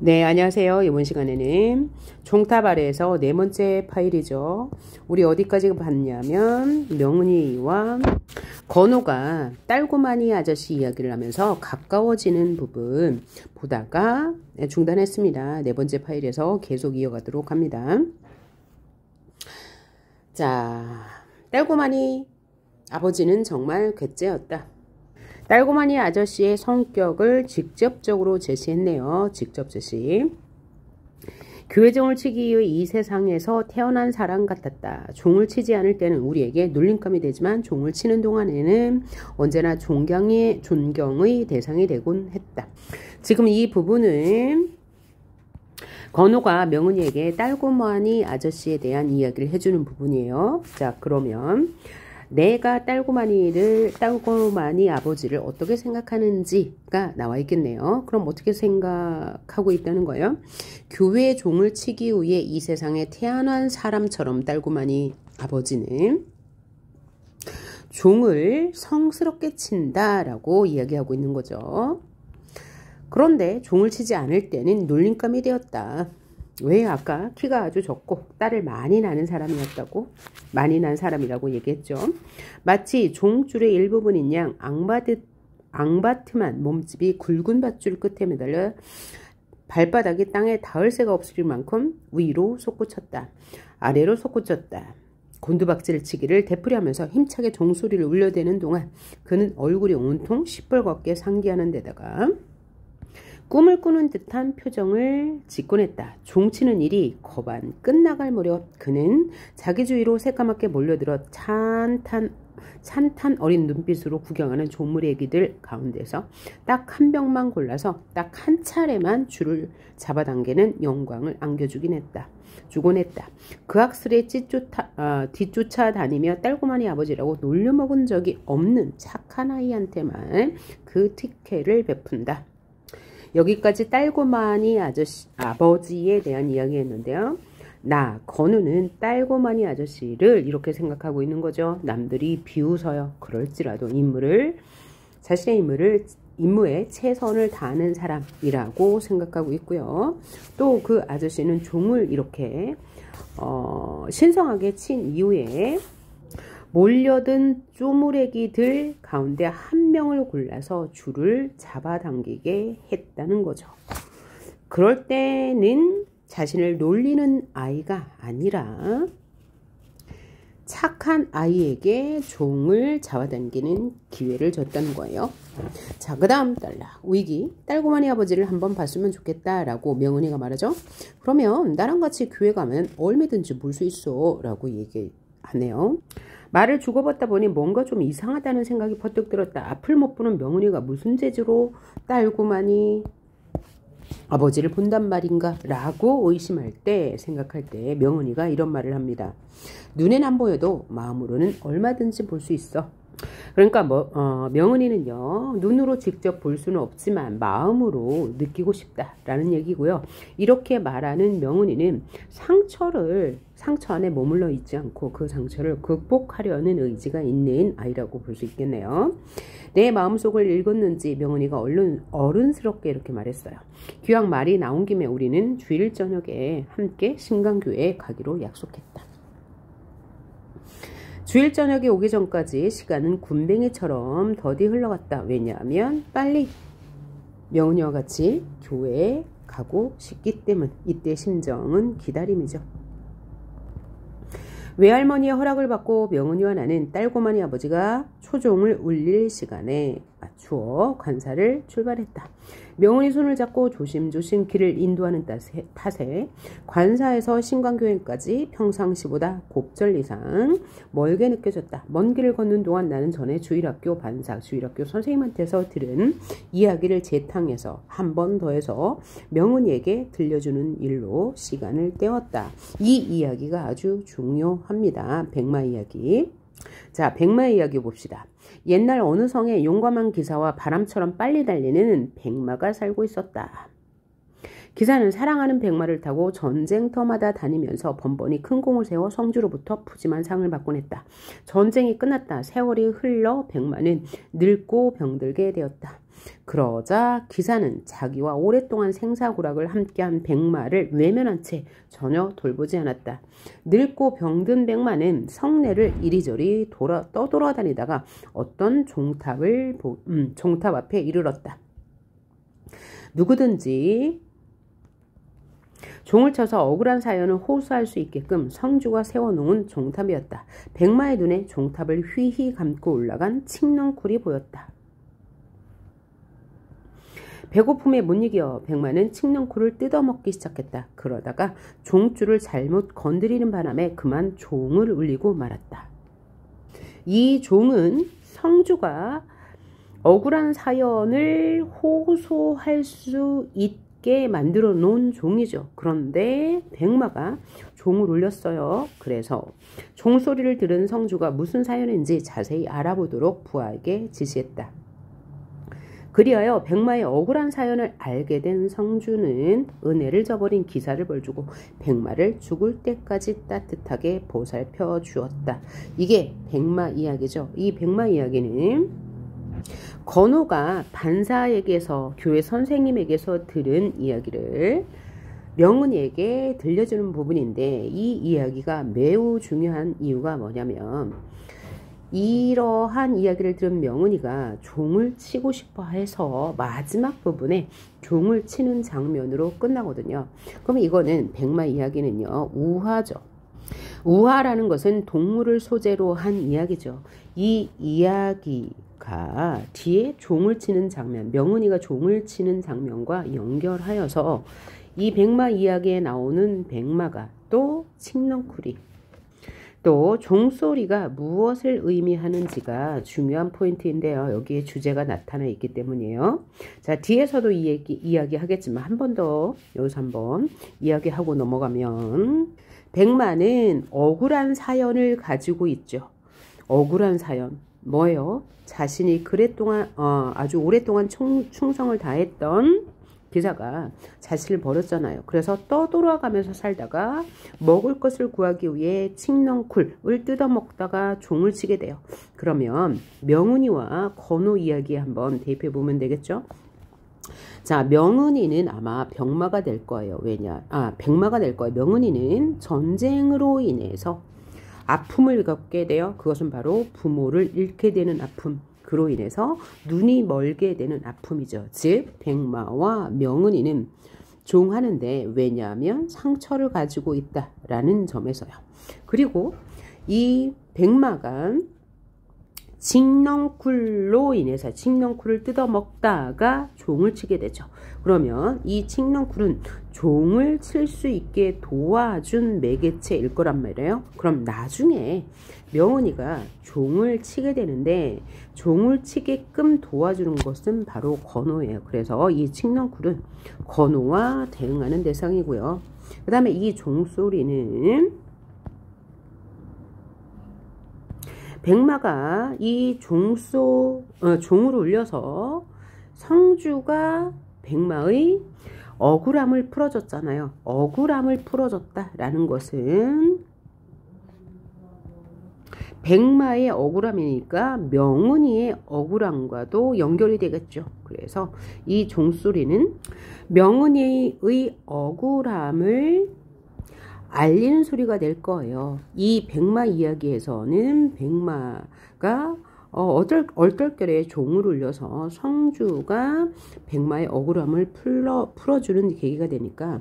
네, 안녕하세요. 이번 시간에는 종탑 아래에서 네 번째 파일이죠. 우리 어디까지 봤냐면 명은이와 건우가 딸고마니 아저씨 이야기를 하면서 가까워지는 부분 보다가 중단했습니다. 네 번째 파일에서 계속 이어가도록 합니다. 자, 딸고마니 아버지는 정말 괴짜였다. 딸고마니 아저씨의 성격을 직접적으로 제시했네요. 직접 제시. 교회 종을 치기 위해 이 세상에서 태어난 사람 같았다. 종을 치지 않을 때는 우리에게 놀림감이 되지만 종을 치는 동안에는 언제나 존경의 대상이 되곤 했다. 지금 이 부분은 건우가 명은이에게 딸고마니 아저씨에 대한 이야기를 해주는 부분이에요. 자, 그러면 내가 딸고마니 아버지를 어떻게 생각하는지가 나와 있겠네요. 그럼 어떻게 생각하고 있다는 거예요? 교회 종을 치기 위해 이 세상에 태어난 사람처럼 딸고마니 아버지는 종을 성스럽게 친다라고 이야기하고 있는 거죠. 그런데 종을 치지 않을 때는 놀림감이 되었다. 왜? 아까 키가 아주 적고 딸을 많이 낳는 사람이었다고? 많이 낳은 사람이라고 얘기했죠. 마치 종줄의 일부분인 양 앙바트만 몸집이 굵은 밧줄 끝에 매달려 발바닥이 땅에 닿을 새가 없을 만큼 위로 솟구쳤다. 아래로 솟구쳤다. 곤두박질 치기를 되풀이하면서 힘차게 종소리를 울려대는 동안 그는 얼굴이 온통 시뻘겋게 상기하는 데다가 꿈을 꾸는 듯한 표정을 짓곤 했다. 종치는 일이 거반 끝나갈 무렵 그는 자기 주위로 새까맣게 몰려들어 찬탄 어린 눈빛으로 구경하는 조물 애기들 가운데서 딱 한 병만 골라서 딱 한 차례만 줄을 잡아당기는 영광을 안겨주곤 했다. 그 학술에 뒤쫓아 다니며 딸고마니 아버지라고 놀려먹은 적이 없는 착한 아이한테만 그 특혜를 베푼다. 여기까지 딸고마니 아버지에 대한 이야기였는데요. 건우는 딸고마니 아저씨를 이렇게 생각하고 있는 거죠. 남들이 비웃어요. 그럴지라도 자신의 임무에 최선을 다하는 사람이라고 생각하고 있고요. 또 그 아저씨는 종을 이렇게 신성하게 친 이후에 몰려든 쪼무레기들 가운데 한 명을 골라서 줄을 잡아당기게 했다는 거죠. 그럴 때는 자신을 놀리는 아이가 아니라 착한 아이에게 종을 잡아당기는 기회를 줬다는 거예요. 자, 그 다음 딸고마니 아버지를 한번 봤으면 좋겠다라고 명은이가 말하죠. 그러면 나랑 같이 교회 가면 얼마든지 볼 수 있어 라고 얘기하네요. 말을 주고받다 보니 뭔가 좀 이상하다는 생각이 퍼뜩 들었다. 앞을 못 보는 명은이가 무슨 재주로 딸고마니 아버지를 본단 말인가 라고 생각할 때 명은이가 이런 말을 합니다. 눈엔 안 보여도 마음으로는 얼마든지 볼 수 있어. 그러니까 명은이는요, 눈으로 직접 볼 수는 없지만 마음으로 느끼고 싶다라는 얘기고요. 이렇게 말하는 명은이는 상처 안에 머물러 있지 않고 그 상처를 극복하려는 의지가 있는 아이라고 볼 수 있겠네요. 내 마음속을 읽었는지 명은이가 어른스럽게 이렇게 말했어요. 귀양 말이 나온 김에 우리는 주일 저녁에 함께 신강교회에 가기로 약속했다. 주일 저녁이 오기 전까지 시간은 군뱅이처럼 더디 흘러갔다. 왜냐하면 빨리 명은이와 같이 교회에 가고 싶기 때문. 이때 심정은 기다림이죠. 외할머니의 허락을 받고 명은이와 나는 딸고마니 아버지가 초종을 울릴 시간에 맞추어 관사를 출발했다. 명은이 손을 잡고 조심조심 길을 인도하는 탓에 관사에서 신광교회까지 평상시보다 곱절 이상 멀게 느껴졌다. 먼 길을 걷는 동안 나는 전에 주일학교 선생님한테서 들은 이야기를 재탕해서 한 번 더해서 명은이에게 들려주는 일로 시간을 때웠다. 이 이야기가 아주 중요합니다. 백마 이야기. 자, 백마의 이야기 봅시다. 옛날 어느 성에 용감한 기사와 바람처럼 빨리 달리는 백마가 살고 있었다. 기사는 사랑하는 백마를 타고 전쟁터마다 다니면서 번번이 큰 공을 세워 성주로부터 푸짐한 상을 받곤 했다. 전쟁이 끝났다. 세월이 흘러 백마는 늙고 병들게 되었다. 그러자 기사는 자기와 오랫동안 생사구락을 함께한 백마를 외면한 채 전혀 돌보지 않았다. 늙고 병든 백마는 성내를 이리저리 떠돌아다니다가 어떤 종탑 앞에 이르렀다. 누구든지 종을 쳐서 억울한 사연을 호소할 수 있게끔 성주가 세워놓은 종탑이었다. 백마의 눈에 종탑을 휘휘 감고 올라간 칡넝쿨이 보였다. 배고픔에 못 이겨 백마는 칡넝쿨을 뜯어먹기 시작했다. 그러다가 종줄을 잘못 건드리는 바람에 그만 종을 울리고 말았다. 이 종은 성주가 억울한 사연을 호소할 수 있게 만들어 놓은 종이죠. 그런데 백마가 종을 울렸어요. 그래서 종소리를 들은 성주가 무슨 사연인지 자세히 알아보도록 부하에게 지시했다. 그리하여 백마의 억울한 사연을 알게 된 성주는 은혜를 저버린 기사를 벌주고 백마를 죽을 때까지 따뜻하게 보살펴 주었다. 이게 백마 이야기죠. 이 백마 이야기는 건호가 반사에게서, 교회 선생님에게서 들은 이야기를 명은이에게 들려주는 부분인데, 이 이야기가 매우 중요한 이유가 뭐냐면, 이러한 이야기를 들은 명은이가 종을 치고 싶어 해서 마지막 부분에 종을 치는 장면으로 끝나거든요. 그럼 이거는 백마 이야기는요, 우화죠. 우화라는 것은 동물을 소재로 한 이야기죠. 이 이야기가 뒤에 종을 치는 장면, 명은이가 종을 치는 장면과 연결하여서 이 백마 이야기에 나오는 백마가 또 칡넝쿨이 또 종소리가 무엇을 의미하는지가 중요한 포인트인데요. 여기에 주제가 나타나 있기 때문이에요. 자, 뒤에서도 이야기 하겠지만 한 번 더 여기서 한번 이야기하고 넘어가면, 백마는 억울한 사연을 가지고 있죠. 억울한 사연 뭐예요? 자신이 아주 오랫동안 충성을 다했던 기사가 자신을 버렸잖아요. 그래서 떠돌아가면서 살다가 먹을 것을 구하기 위해 칡넝쿨을 뜯어먹다가 종을 치게 돼요. 그러면 명은이와 건호 이야기 한번 대입해 보면 되겠죠? 자, 명은이는 아마 백마가 될 거예요. 백마가 될 거예요. 명은이는 전쟁으로 인해서 아픔을 겪게 돼요. 그것은 바로 부모를 잃게 되는 아픔. 그로 인해서 눈이 멀게 되는 아픔이죠. 즉 백마와 명은이는 종하는데, 왜냐하면 상처를 가지고 있다라는 점에서요. 그리고 이 백마가 칡넝쿨로 인해서 칡넝쿨을 뜯어먹다가 종을 치게 되죠. 그러면 이 칡넝쿨은 종을 칠 수 있게 도와준 매개체일 거란 말이에요. 그럼 나중에 명은이가 종을 치게 되는데, 종을 치게끔 도와주는 것은 바로 건호예요. 그래서 이 칡넝쿨은 건호와 대응하는 대상이고요. 그 다음에 이 종소리는 백마가 이 종을 울려서 성주가 백마의 억울함을 풀어줬잖아요. 억울함을 풀어줬다라는 것은 백마의 억울함이니까 명은이의 억울함과도 연결이 되겠죠. 그래서 이 종소리는 명은이의 억울함을 알리는 소리가 될 거예요. 이 백마 이야기에서는 백마가 얼떨결에 종을 울려서 성주가 백마의 억울함을 풀어주는 계기가 되니까,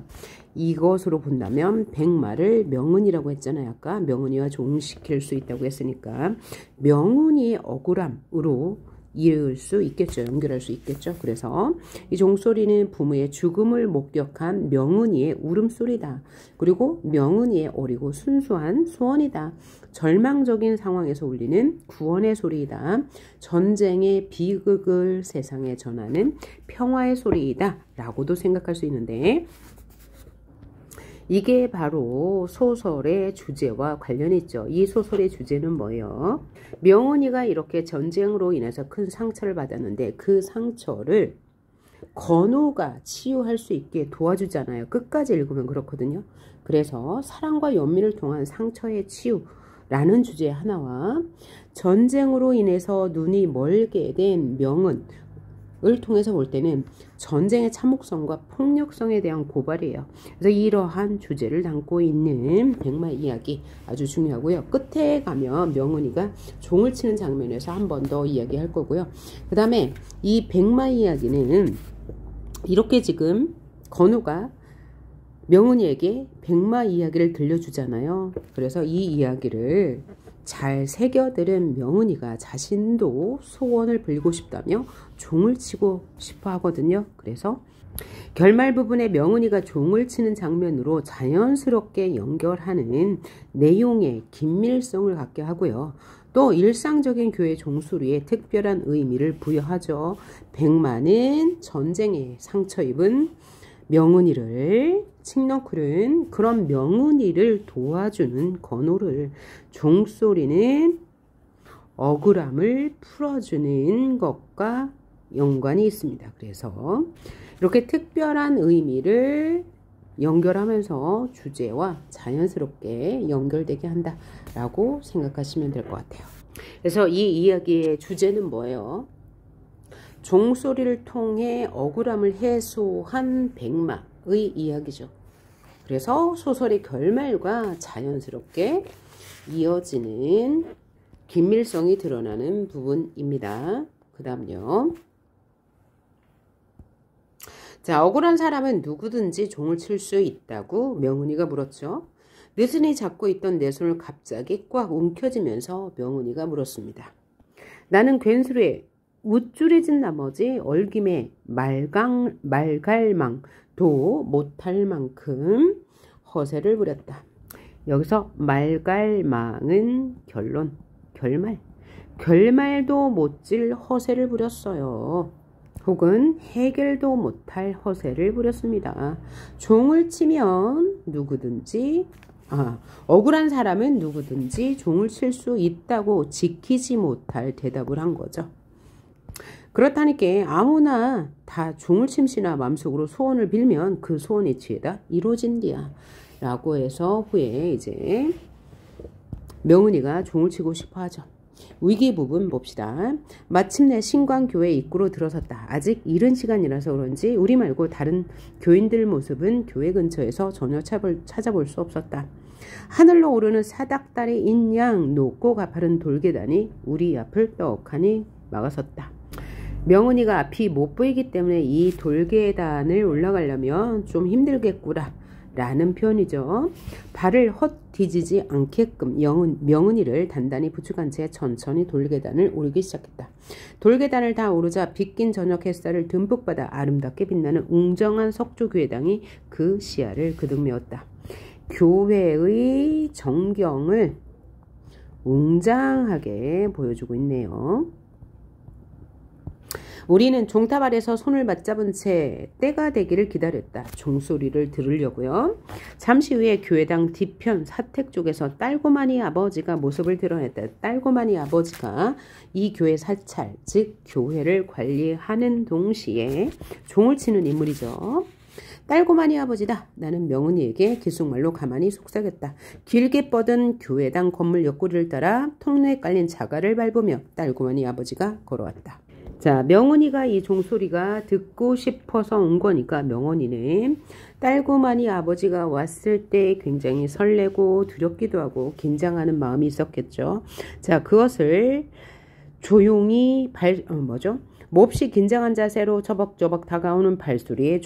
이것으로 본다면 백마를 명은이라고 했잖아요. 아까 명은이와 종시킬 수 있다고 했으니까 명은이의 억울함으로 이을 수 있겠죠. 연결할 수 있겠죠. 그래서 이 종소리는 부모의 죽음을 목격한 명은이의 울음소리다. 그리고 명은이의 어리고 순수한 소원이다. 절망적인 상황에서 울리는 구원의 소리이다. 전쟁의 비극을 세상에 전하는 평화의 소리이다 라고도 생각할 수 있는데, 이게 바로 소설의 주제와 관련이 있죠. 이 소설의 주제는 뭐예요? 명은이가 이렇게 전쟁으로 인해서 큰 상처를 받았는데, 그 상처를 건우가 치유할 수 있게 도와주잖아요. 끝까지 읽으면 그렇거든요. 그래서 사랑과 연민을 통한 상처의 치유라는 주제 하나와 전쟁으로 인해서 눈이 멀게 된 명은을 통해서 볼 때는 전쟁의 참혹성과 폭력성에 대한 고발이에요. 그래서 이러한 주제를 담고 있는 백마 이야기 아주 중요하고요. 끝에 가면 명은이가 종을 치는 장면에서 한 번 더 이야기할 거고요. 그 다음에 이 백마 이야기는 이렇게 지금 건우가 명은이에게 백마 이야기를 들려주잖아요. 그래서 이 이야기를 잘 새겨들은 명은이가 자신도 소원을 빌고 싶다며 종을 치고 싶어 하거든요. 그래서 결말 부분에 명은이가 종을 치는 장면으로 자연스럽게 연결하는 내용의 긴밀성을 갖게 하고요. 또 일상적인 교회 종소리에 특별한 의미를 부여하죠. 백마는 전쟁에 상처 입은 명은이를, 칡너클은 그런 명은이를 도와주는 건우를, 종소리는 억울함을 풀어주는 것과 연관이 있습니다. 그래서 이렇게 특별한 의미를 연결하면서 주제와 자연스럽게 연결되게 한다라고 생각하시면 될 것 같아요. 그래서 이 이야기의 주제는 뭐예요? 종소리를 통해 억울함을 해소한 백마의 이야기죠. 그래서 소설의 결말과 자연스럽게 이어지는 긴밀성이 드러나는 부분입니다. 그 다음요. 자, 억울한 사람은 누구든지 종을 칠 수 있다고 명은이가 물었죠. 느슨히 잡고 있던 내 손을 갑자기 꽉 움켜쥐면서 명은이가 물었습니다. 나는 괜스레 우쭐해진 나머지 얼김에 말갈망도 못할 만큼 허세를 부렸다. 여기서 말갈망은 결말도 못질 허세를 부렸어요. 혹은 해결도 못할 허세를 부렸습니다. 종을 치면 누구든지 억울한 사람은 누구든지 종을 칠 수 있다고 지키지 못할 대답을 한 거죠. 그렇다니까 아무나 다 종을 침시나 마음속으로 소원을 빌면 그 소원이 죄다 이루어진디야 라고 해서 후에 이제 명은이가 종을 치고 싶어 하죠. 위기 부분 봅시다. 마침내 신광교회 입구로 들어섰다. 아직 이른 시간이라서 그런지 우리 말고 다른 교인들 모습은 교회 근처에서 전혀 찾아볼 수 없었다. 하늘로 오르는 사닥다리 인양 높고 가파른 돌계단이 우리 앞을 떡하니 막아섰다. 명은이가 앞이 못 보이기 때문에 이 돌계단을 올라가려면 좀 힘들겠구나 라는 표현이죠. 발을 헛디지지 않게끔 명은이를 단단히 부축한 채 천천히 돌계단을 오르기 시작했다. 돌계단을 다 오르자 빗긴 저녁 햇살을 듬뿍 받아 아름답게 빛나는 웅장한 석조교회당이 그 시야를 그득 메웠다. 교회의 정경을 웅장하게 보여주고 있네요. 우리는 종탑 아래서 손을 맞잡은 채 때가 되기를 기다렸다. 종소리를 들으려고요. 잠시 후에 교회당 뒤편 사택 쪽에서 딸고마니 아버지가 모습을 드러냈다. 딸고마니 아버지가 이 교회 사찰, 즉 교회를 관리하는 동시에 종을 치는 인물이죠. 딸고마니 아버지다. 나는 명은이에게 기숙말로 가만히 속삭였다. 길게 뻗은 교회당 건물 옆구리를 따라 통로에 깔린 자갈을 밟으며 딸고마니 아버지가 걸어왔다. 자, 명은이가 이 종소리가 듣고 싶어서 온 거니까 명은이는 딸고마니 아버지가 왔을 때 굉장히 설레고 두렵기도 하고 긴장하는 마음이 있었겠죠. 자, 그것을 조용히 몹시 긴장한 자세로 저벅저벅 다가오는 발소리에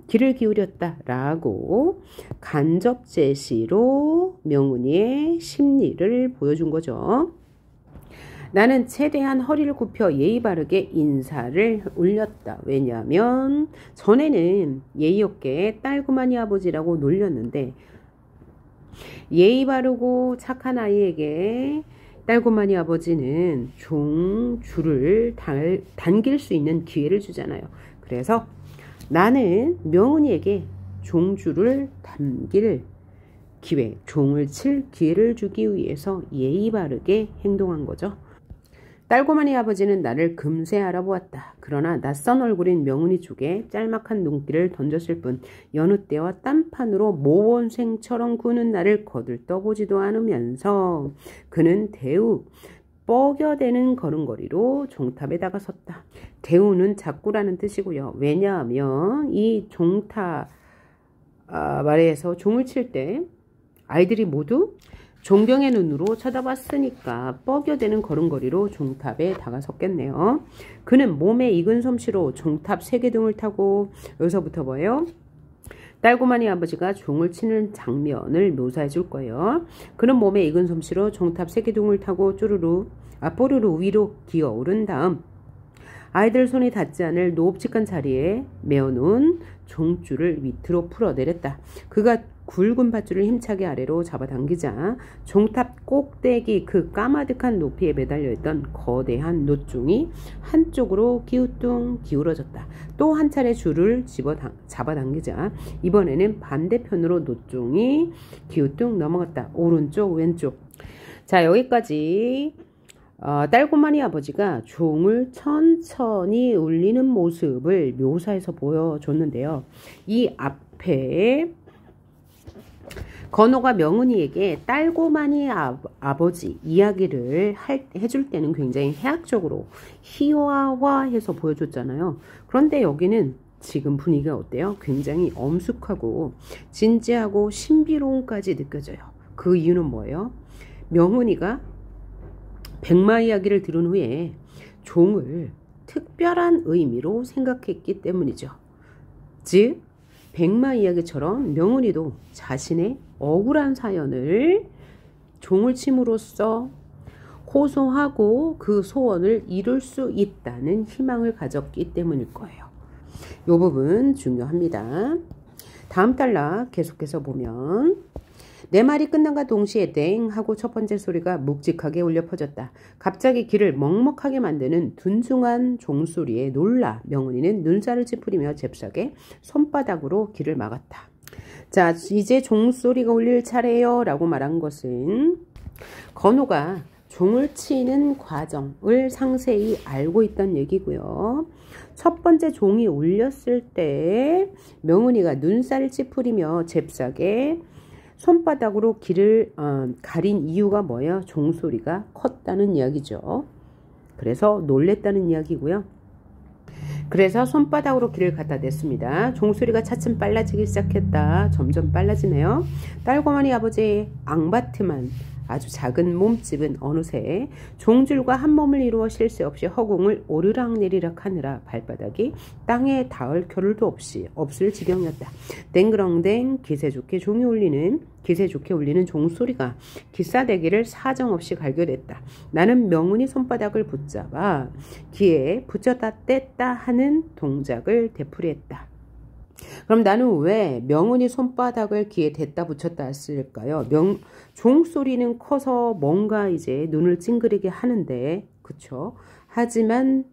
귀를 기울였다라고 간접 제시로 명은이의 심리를 보여준 거죠. 나는 최대한 허리를 굽혀 예의 바르게 인사를 올렸다. 왜냐하면 전에는 예의 없게 딸고마니 아버지라고 놀렸는데 예의 바르고 착한 아이에게 딸고마니 아버지는 종줄을 당길 수 있는 기회를 주잖아요. 그래서 나는 명은이에게 종줄을 당길 기회, 종을 칠 기회를 주기 위해서 예의 바르게 행동한 거죠. 딸고마니 아버지는 나를 금세 알아보았다. 그러나 낯선 얼굴인 명은이 쪽에 짤막한 눈길을 던졌을 뿐 여느 때와 딴판으로 모원생처럼 구는 나를 거들떠보지도 않으면서 그는 대우 뻐겨대는 걸음걸이로 종탑에 다가섰다. 대우는 작구라는 뜻이고요. 왜냐하면 이 종탑 말에서 종을 칠 때 아이들이 모두 존경의 눈으로 쳐다봤으니까 뻐겨대는 걸음걸이로 종탑에 다가섰겠네요. 그는 몸에 익은 솜씨로 종탑 세계등을 타고, 여기서부터 뭐예요? 딸고마니 아버지가 종을 치는 장면을 묘사해 줄 거예요. 그는 몸에 익은 솜씨로 종탑 세계등을 타고 뽀르르 위로 기어오른 다음 아이들 손이 닿지 않을 노읍직한 자리에 메어놓은 종줄을 밑으로 풀어내렸다. 그가 굵은 밧줄을 힘차게 아래로 잡아당기자 종탑 꼭대기 그 까마득한 높이에 매달려있던 거대한 놋종이 한쪽으로 기우뚱 기울어졌다. 또 한 차례 줄을 잡아당기자 이번에는 반대편으로 놋종이 기우뚱 넘어갔다. 오른쪽 왼쪽. 자, 여기까지 딸고마니 아버지가 종을 천천히 울리는 모습을 묘사해서 보여줬는데요. 이 앞에 건호가 명은이에게 딸고마니 아버지 이야기를 해줄 때는 굉장히 해학적으로 희화화해서 보여줬잖아요. 그런데 여기는 지금 분위기가 어때요? 굉장히 엄숙하고 진지하고 신비로움까지 느껴져요. 그 이유는 뭐예요? 명은이가 백마 이야기를 들은 후에 종을 특별한 의미로 생각했기 때문이죠. 즉 백마 이야기처럼 명은이도 자신의 억울한 사연을 종을 침으로써 호소하고 그 소원을 이룰 수 있다는 희망을 가졌기 때문일 거예요. 이 부분 중요합니다. 다음 단락 계속해서 보면 내 말이 끝난과 동시에 땡 하고 첫 번째 소리가 묵직하게 울려 퍼졌다. 갑자기 귀를 먹먹하게 만드는 둔중한 종소리에 놀라 명은이는 눈살을 찌푸리며 잽싸게 손바닥으로 귀를 막았다. 자, 이제 종소리가 울릴 차례요 라고 말한 것은 건호가 종을 치는 과정을 상세히 알고 있다는 얘기고요. 첫 번째 종이 울렸을 때 명은이가 눈살을 찌푸리며 잽싸게 손바닥으로 귀를 가린 이유가 뭐예요? 종소리가 컸다는 이야기죠. 그래서 놀랬다는 이야기고요. 그래서 손바닥으로 귀를 갖다 댔습니다. 종소리가 차츰 빨라지기 시작했다. 점점 빨라지네요. 딸고마니 아버지의 앙바트만 아주 작은 몸집은 어느새 종줄과 한 몸을 이루어 쉴 새 없이 허공을 오르락내리락 하느라 발바닥이 땅에 닿을 겨를도 없을 지경이었다. 땡그렁댕 기세 좋게 울리는 종소리가 기싸대기를 사정없이 갈겨댔다. 나는 명은이 손바닥을 붙잡아 귀에 붙였다 뗐다 하는 동작을 되풀이했다. 그럼 나는 왜 명은이 손바닥을 귀에 댔다 붙였다 했을까요? 종소리는 커서 뭔가 이제 눈을 찡그리게 하는데, 그쵸? 하지만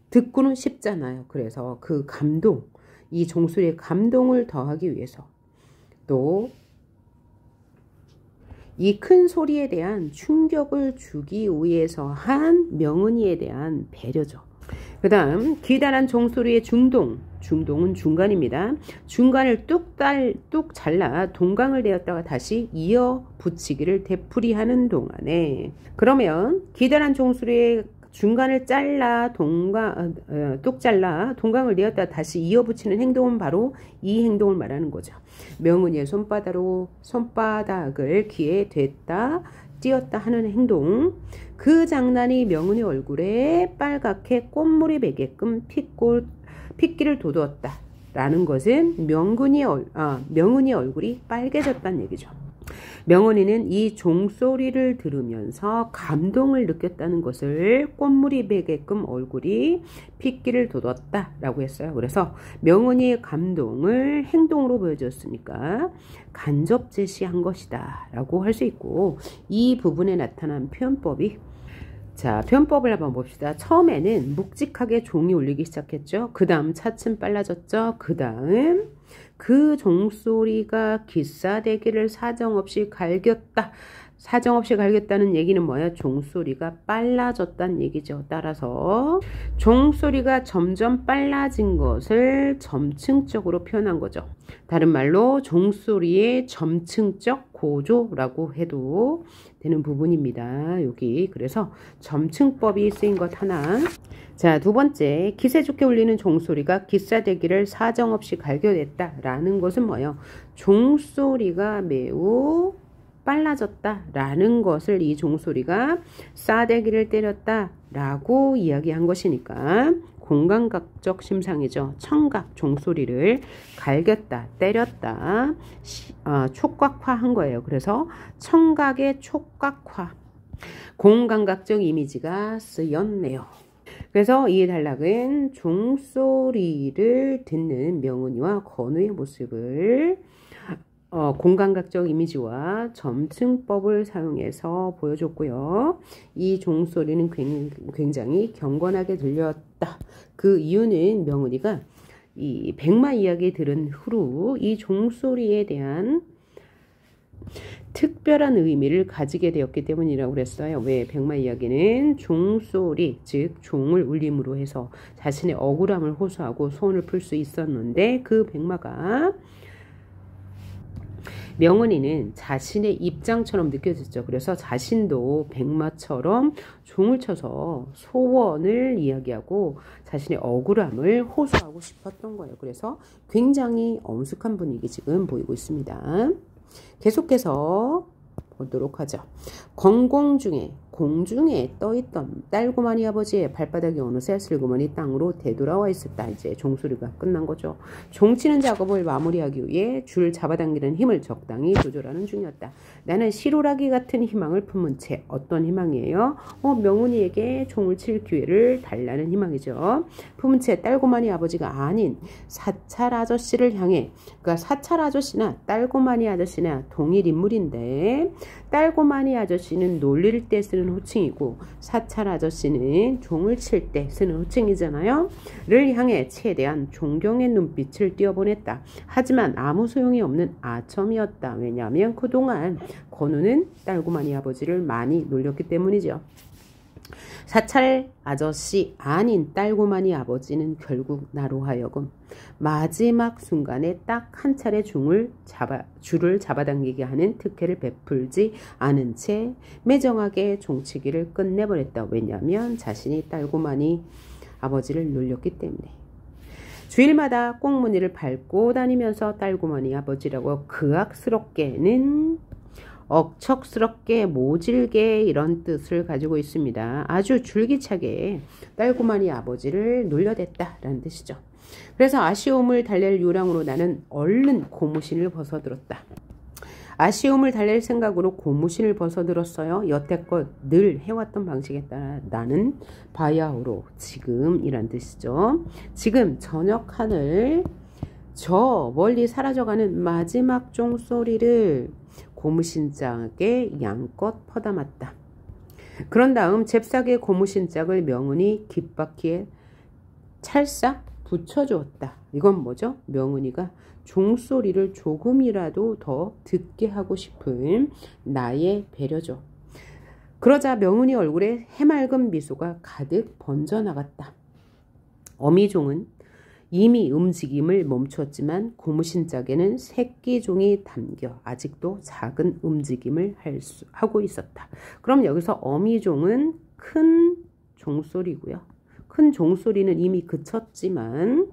듣고는 쉽잖아요. 그래서 그 감동, 이 종소리의 감동을 더하기 위해서 또 이 큰 소리에 대한 충격을 주기 위해서 한 명은이에 대한 배려죠. 그 다음 기다란 종소리의 중동은 중간입니다. 중간을 뚝 잘라 동강을 내었다가 다시 이어 붙이기를 되풀이하는 동안에, 그러면 기다란 종소리의 중간을 뚝 잘라 동강을 내었다가 다시 이어 붙이는 행동은 바로 이 행동을 말하는 거죠. 명은이의 손바닥을 귀에 댔다 띄었다 하는 행동, 그 장난이 명은이 얼굴에 빨갛게 꽃물이 배게끔 핏기를 돋웠다 라는 것은 명은이 얼굴이 빨개졌다는 얘기죠. 명은이는 이 종소리를 들으면서 감동을 느꼈다는 것을 꽃물이 배게끔 얼굴이 핏기를 돋웠다 라고 했어요. 그래서 명은이의 감동을 행동으로 보여줬으니까 간접 제시한 것이다 라고 할 수 있고, 이 부분에 나타난 표현법이, 자, 표현법을 한번 봅시다. 처음에는 묵직하게 종이 울리기 시작했죠. 그 다음 차츰 빨라졌죠. 그 다음 그 종소리가 기싸대기를 사정없이 갈겼다. 사정없이 갈겼다는 얘기는 뭐예요? 종소리가 빨라졌다는 얘기죠. 따라서 종소리가 점점 빨라진 것을 점층적으로 표현한 거죠. 다른 말로 종소리의 점층적 고조라고 해도 되는 부분입니다. 여기 그래서 점층법이 쓰인 것 하나. 자, 두 번째, 기세 좋게 울리는 종소리가 기싸대기를 사정없이 갈겨냈다라는 것은 뭐예요? 종소리가 매우 빨라졌다라는 것을 이 종소리가 싸대기를 때렸다라고 이야기한 것이니까 공감각적 심상이죠. 청각 종소리를 갈겼다, 때렸다, 촉각화한 거예요. 그래서 청각의 촉각화, 공감각적 이미지가 쓰였네요. 그래서 이 단락은 종소리를 듣는 명은이와 건우의 모습을 공감각적 이미지와 점층법을 사용해서 보여줬고요. 이 종소리는 굉장히 경건하게 들렸다. 그 이유는 명은이가 이 백마 이야기 들은 후로 이 종소리에 대한 특별한 의미를 가지게 되었기 때문이라고 그랬어요. 왜? 백마 이야기는 종소리, 즉 종을 울림으로 해서 자신의 억울함을 호소하고 소원을 풀 수 있었는데 그 백마가 명은이는 자신의 입장처럼 느껴졌죠. 그래서 자신도 백마처럼 종을 쳐서 소원을 이야기하고 자신의 억울함을 호소하고 싶었던 거예요. 그래서 굉장히 엄숙한 분위기 지금 보이고 있습니다. 계속해서 보도록 하죠. 건공중에 공중에 떠있던 딸고마니 아버지의 발바닥이 어느새 슬그머니 땅으로 되돌아와 있었다. 이제 종소리가 끝난 거죠. 종치는 작업을 마무리하기 위해 줄 잡아당기는 힘을 적당히 조절하는 중이었다. 나는 시로라기 같은 희망을 품은 채. 어떤 희망이에요? 명훈이에게 종을 칠 기회를 달라는 희망이죠. 품은 채 딸고마니 아버지가 아닌 사찰 아저씨를 향해, 그러니까 사찰 아저씨나 딸고마니 아저씨나 동일 인물인데 딸고마니 아저씨는 놀릴 때 쓰는 호칭이고 사찰 아저씨는 종을 칠 때 쓰는 호칭이잖아요. 를 향해 최대한 존경의 눈빛을 띄워보냈다. 하지만 아무 소용이 없는 아첨이었다. 왜냐하면 그동안 건우는 딸고마니 아버지를 많이 놀렸기 때문이죠. 사찰 아저씨 아닌 딸고마니 아버지는 결국 나로 하여금 마지막 순간에 딱 한 차례 줄을 잡아당기게 하는 특혜를 베풀지 않은 채 매정하게 종치기를 끝내버렸다. 왜냐하면 자신이 딸고마니 아버지를 놀렸기 때문에. 주일마다 꽁무니를 밟고 다니면서 딸고마니 아버지라고 극악스럽게는 억척스럽게, 모질게 이런 뜻을 가지고 있습니다. 아주 줄기차게 딸고마니 아버지를 놀려댔다라는 뜻이죠. 그래서 아쉬움을 달랠 요량으로 나는 얼른 고무신을 벗어들었다. 아쉬움을 달랠 생각으로 고무신을 벗어들었어요. 여태껏 늘 해왔던 방식에 따라 나는 바야흐로 지금이란 뜻이죠. 지금 저녁 하늘 저 멀리 사라져가는 마지막 종소리를 고무신짝에 양껏 퍼담았다. 그런 다음 잽싸게 고무신짝을 명은이 깃바퀴에 찰싹 붙여주었다. 이건 뭐죠? 명은이가 종소리를 조금이라도 더 듣게 하고 싶은 나의 배려죠. 그러자 명은이 얼굴에 해맑은 미소가 가득 번져나갔다. 어미종은 이미 움직임을 멈췄지만 고무신짝에는 새끼종이 담겨 아직도 작은 움직임을 하고 있었다. 그럼 여기서 어미종은 큰 종소리고요. 큰 종소리는 이미 그쳤지만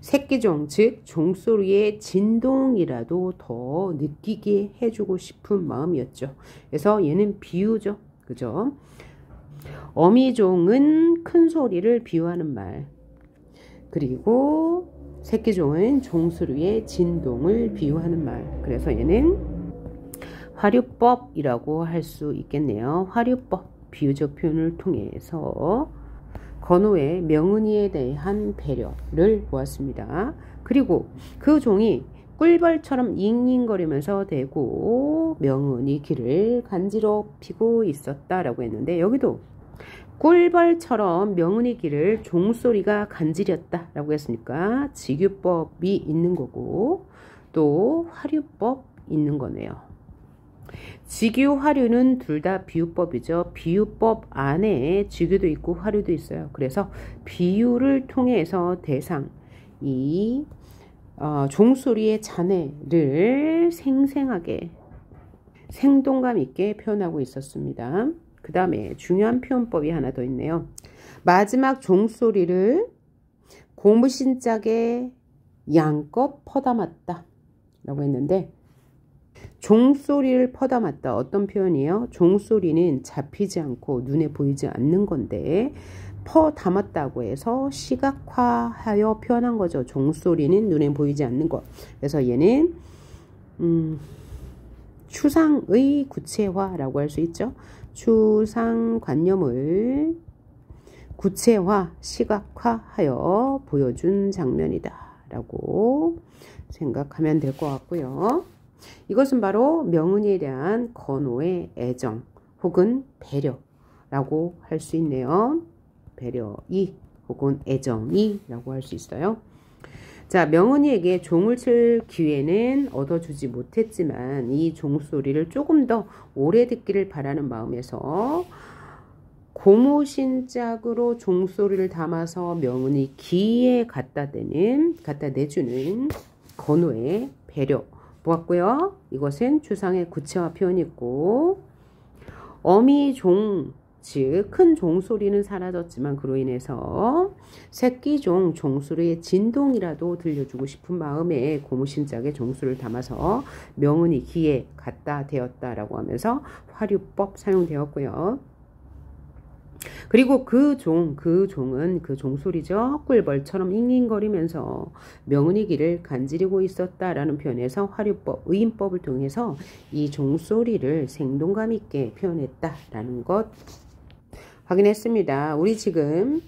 새끼종, 즉 종소리의 진동이라도 더 느끼게 해주고 싶은 마음이었죠. 그래서 얘는 비유죠. 그죠? 어미종은 큰 소리를 비유하는 말, 그리고 새끼종은 종소리의 진동을 비유하는 말. 그래서 얘는 화류법이라고 할 수 있겠네요. 화류법, 비유적 표현을 통해서 건우의 명은이에 대한 배려를 보았습니다. 그리고 그 종이 꿀벌처럼 잉잉거리면서 대고 명은이 귀를 간지럽히고 있었다라고 했는데 여기도 꿀벌처럼 명은이 귀를 종소리가 간지렸다라고 했으니까 직유법이 있는 거고 또 화류법 있는 거네요. 직유, 화류는 둘 다 비유법이죠. 비유법 안에 직유도 있고 화류도 있어요. 그래서 비유를 통해서 대상, 이 종소리의 잔해를 생생하게 생동감 있게 표현하고 있었습니다. 그 다음에 중요한 표현법이 하나 더 있네요. 마지막 종소리를 고무신짝에 양껏 퍼담았다 라고 했는데, 종소리를 퍼담았다, 어떤 표현이에요? 종소리는 잡히지 않고 눈에 보이지 않는 건데 퍼담았다고 해서 시각화하여 표현한 거죠. 종소리는 눈에 보이지 않는 것. 그래서 얘는 추상의 구체화라고 할 수 있죠. 추상관념을 구체화, 시각화하여 보여준 장면이다 라고 생각하면 될 것 같고요. 이것은 바로 명은이에 대한 건호의 애정 혹은 배려라고 할 수 있네요. 배려이 혹은 애정이 라고 할 수 있어요. 자, 명은이에게 종을 칠 기회는 얻어주지 못했지만 이 종소리를 조금 더 오래 듣기를 바라는 마음에서 고무신짝으로 종소리를 담아서 명은이 귀에 갖다 내주는 건호의 배려 보았고요. 이것은 추상의 구체화 표현이고, 어미종, 즉 큰 종소리는 사라졌지만 그로 인해서 새끼종 종소리의 진동이라도 들려주고 싶은 마음에 고무신짝에 종소리를 담아서 명은이 귀에 갖다 대었다라고 하면서 화류법 사용되었고요. 그리고 그 종은 그 종소리죠. 꿀벌처럼 잉잉거리면서 명은이 귀를 간지르고 있었다라는 표현에서 화류법, 의인법을 통해서 이 종소리를 생동감 있게 표현했다라는 것 확인했습니다. 우리 지금